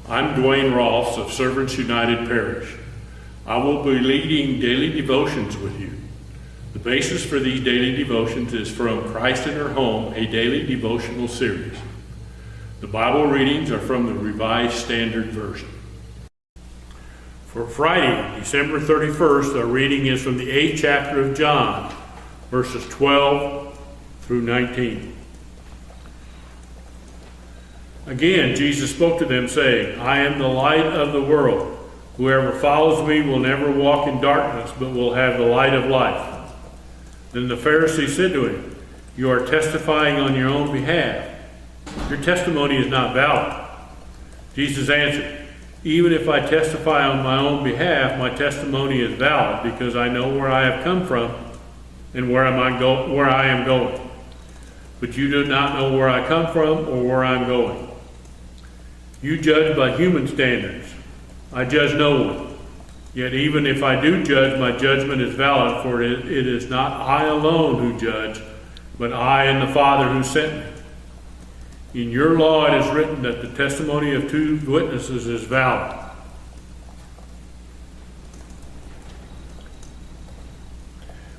I'm Duane Roelfs of Servants United Parish. I will be leading daily devotions with you. The basis for these daily devotions is from Christ in Her Home, a daily devotional series. The Bible readings are from the Revised Standard Version. For Friday, December 31st, our reading is from the 8th chapter of John, verses 12 through 19. Again, Jesus spoke to them, saying, I am the light of the world. Whoever follows me will never walk in darkness, but will have the light of life. Then the Pharisee said to him, You are testifying on your own behalf. Your testimony is not valid. Jesus answered, Even if I testify on my own behalf, my testimony is valid, because I know where I have come from and where I am going. But you do not know where I come from or where I am going. You judge by human standards. I judge no one. Yet even if I do judge, my judgment is valid, for it is not I alone who judge, but I and the Father who sent me. In your law it is written that the testimony of two witnesses is valid.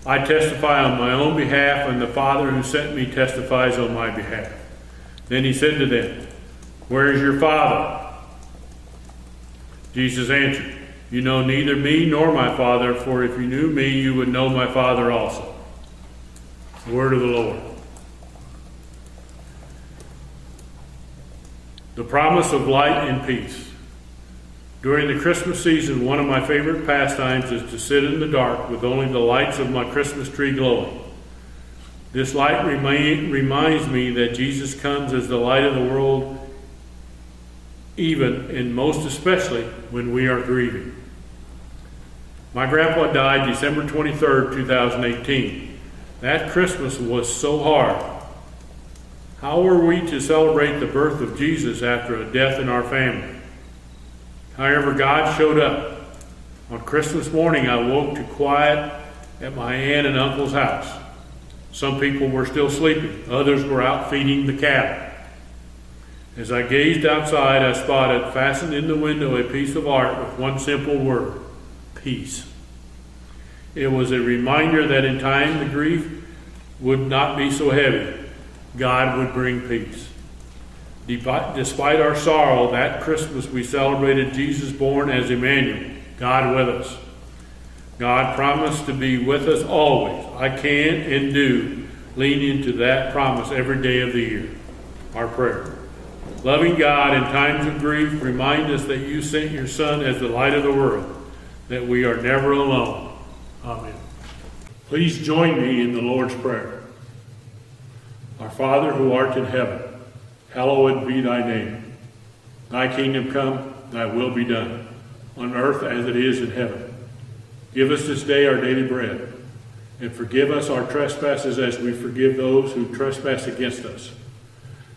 I testify on my own behalf, and the Father who sent me testifies on my behalf. Then he said to them, Where is your Father? Jesus answered, You know neither me nor my Father, for if you knew me, you would know my Father also. The word of the Lord. The promise of light and peace. During the Christmas season, one of my favorite pastimes is to sit in the dark with only the lights of my Christmas tree glowing. This light reminds me that Jesus comes as the light of the world, even and most especially when we are grieving. My grandpa died December 23rd, 2018. That Christmas was so hard. How were we to celebrate the birth of Jesus after a death in our family? However, God showed up. On Christmas morning, I woke to quiet at my aunt and uncle's house. Some people were still sleeping. Others were out feeding the cattle. As I gazed outside, I spotted, fastened in the window, a piece of art with one simple word, peace. It was a reminder that in time the grief would not be so heavy. God would bring peace. Despite our sorrow, that Christmas we celebrated Jesus born as Emmanuel, God with us. God promised to be with us always. I can and do lean into that promise every day of the year. Our prayer. Loving God in times of grief, remind us that you sent your Son as the light of the world, that we are never alone. Amen. Please join me in the Lord's Prayer. Our Father who art in heaven, hallowed be thy name. Thy kingdom come, thy will be done, on earth as it is in heaven. Give us this day our daily bread, and forgive us our trespasses as we forgive those who trespass against us.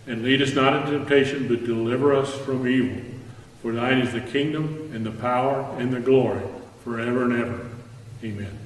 And lead us not into temptation, but deliver us from evil. For thine is the kingdom, and the power, and the glory, forever and ever. Amen.